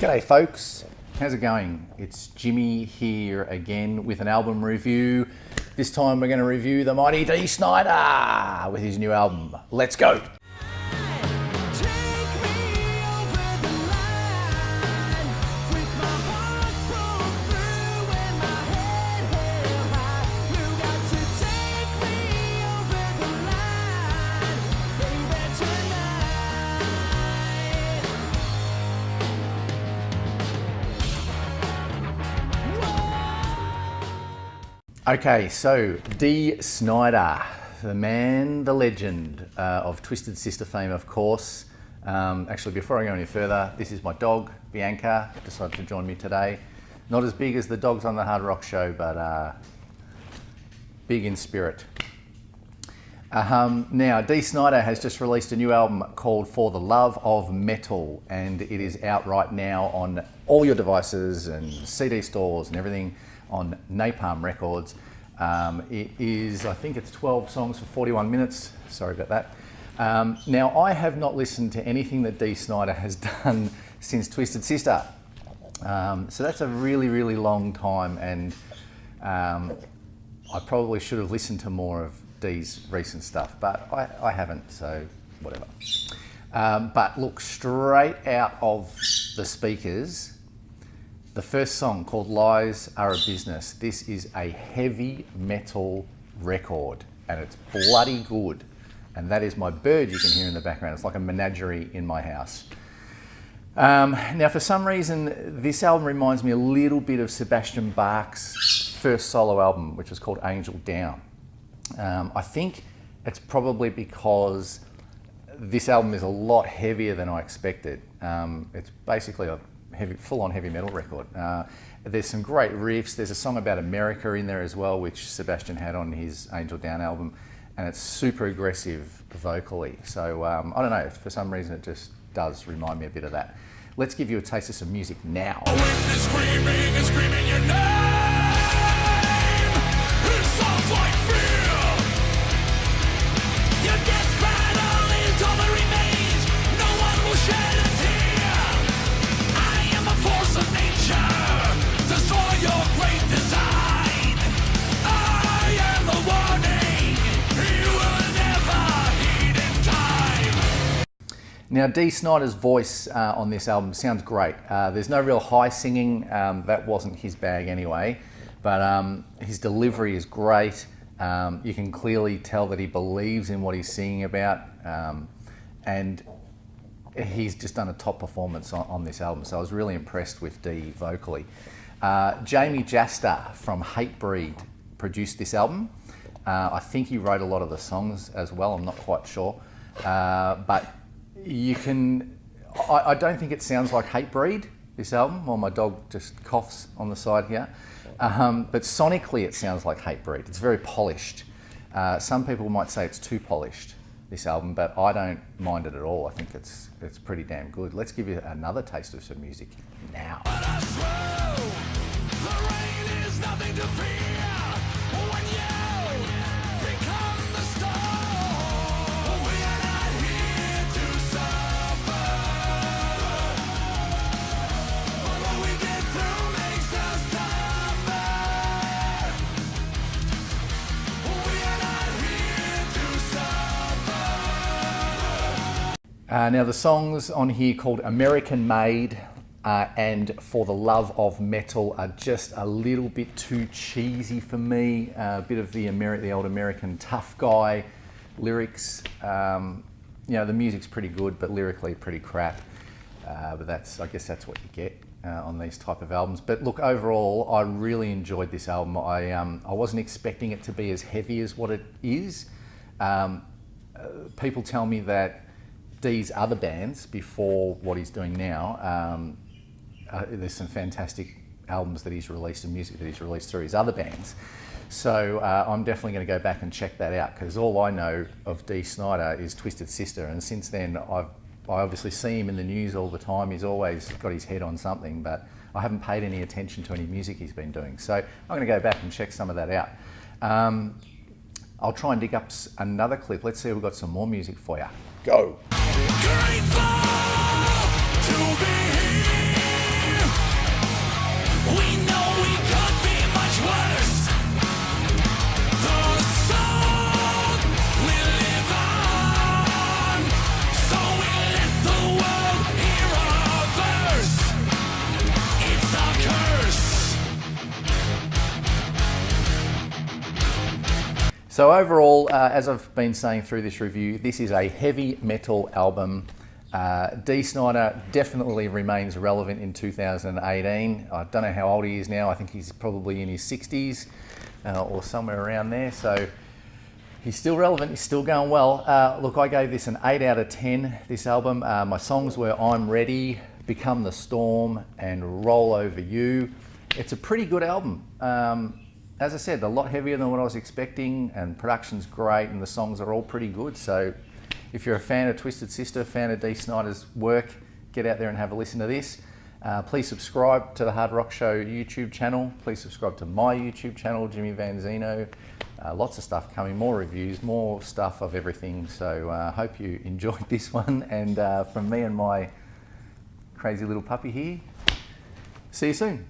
G'day folks, how's it going? It's Jimmy here again with an album review. This time we're going to review the mighty Dee Snider with his new album. Let's go! Okay, so Dee Snider, the man, the legend of Twisted Sister fame, of course. Actually, before I go any further, this is my dog, Bianca, decided to join me today. Not as big as the dogs on the Hard Rock Show, but big in spirit. Now, Dee Snider has just released a new album called For the Love of Metal, and it is out right now on all your devices and CD stores and everything on Napalm Records. It is, I think it's 12 songs for 41 minutes. Sorry about that. Now, I have not listened to anything that Dee Snider has done since Twisted Sister. So that's a really, really long time, and I probably should have listened to more of Dee's recent stuff, but I haven't, so whatever. But look, straight out of the speakers, the first song, called Lies Are a Business. This is a heavy metal record, and it's bloody good. And that is my bird you can hear in the background. It's like a menagerie in my house. Now, for some reason, this album reminds me a little bit of Sebastian Bach's first solo album, which was called Angel Down. I think it's probably because this album is a lot heavier than I expected. It's basically a full-on heavy metal record. There's some great riffs. There's a song about America in there as well, which Sebastian had on his Angel Down album, and it's super aggressive vocally. So I don't know, for some reason it just does remind me a bit of that. Let's give you a taste of some music now. Screaming your name. It sounds like fear. Your death battle is all that remains. No one will shed a tear. I am a force of nature. Destroy your great design. I am the warning. You will never heed in time. Now, Dee Snider's voice on this album sounds great. There's no real high singing. That wasn't his bag anyway. But his delivery is great. You can clearly tell that he believes in what he's singing about. And he's just done a top performance on this album. So I was really impressed with Dee vocally. Jamie Jasta from Hatebreed produced this album. I think he wrote a lot of the songs as well. I'm not quite sure. But you can, I don't think it sounds like Hatebreed, this album. Well, my dog just coughs on the side here. But sonically it sounds like Hatebreed. It's very polished. Some people might say it's too polished, this album, but I don't mind it at all. I think it's pretty damn good. Let's give you another taste of some music now. Now, the songs on here called American Made and For the Love of Metal are just a little bit too cheesy for me. A bit of the old American tough guy lyrics. You know, the music's pretty good, but lyrically pretty crap. But I guess that's what you get on these type of albums. But look, overall, I really enjoyed this album. I wasn't expecting it to be as heavy as what it is. People tell me that Dee's other bands before what he's doing now, there's some fantastic albums that he's released and music that he's released through his other bands. So I'm definitely going to go back and check that out, because all I know of Dee Snider is Twisted Sister, and since then I obviously see him in the news all the time. He's always got his head on something, but I haven't paid any attention to any music he's been doing. So I'm going to go back and check some of that out. I'll try and dig up another clip. Let's see if we've got some more music for you. Go. Grateful to be here. So overall, as I've been saying through this review, this is a heavy metal album. Dee Snider definitely remains relevant in 2018. I don't know how old he is now. I think he's probably in his 60s or somewhere around there. So he's still relevant, he's still going well. Look, I gave this an 8 out of 10, this album. My songs were I'm Ready, Become the Storm, and Roll Over You. It's a pretty good album. As I said, a lot heavier than what I was expecting, and production's great, and the songs are all pretty good. So if you're a fan of Twisted Sister, fan of Dee Snider's work, get out there and have a listen to this. Please subscribe to the Hard Rock Show YouTube channel. Please subscribe to my YouTube channel, Jimmy Van Zeno. Lots of stuff coming, more reviews, more stuff of everything. So I hope you enjoyed this one. And from me and my crazy little puppy here, see you soon.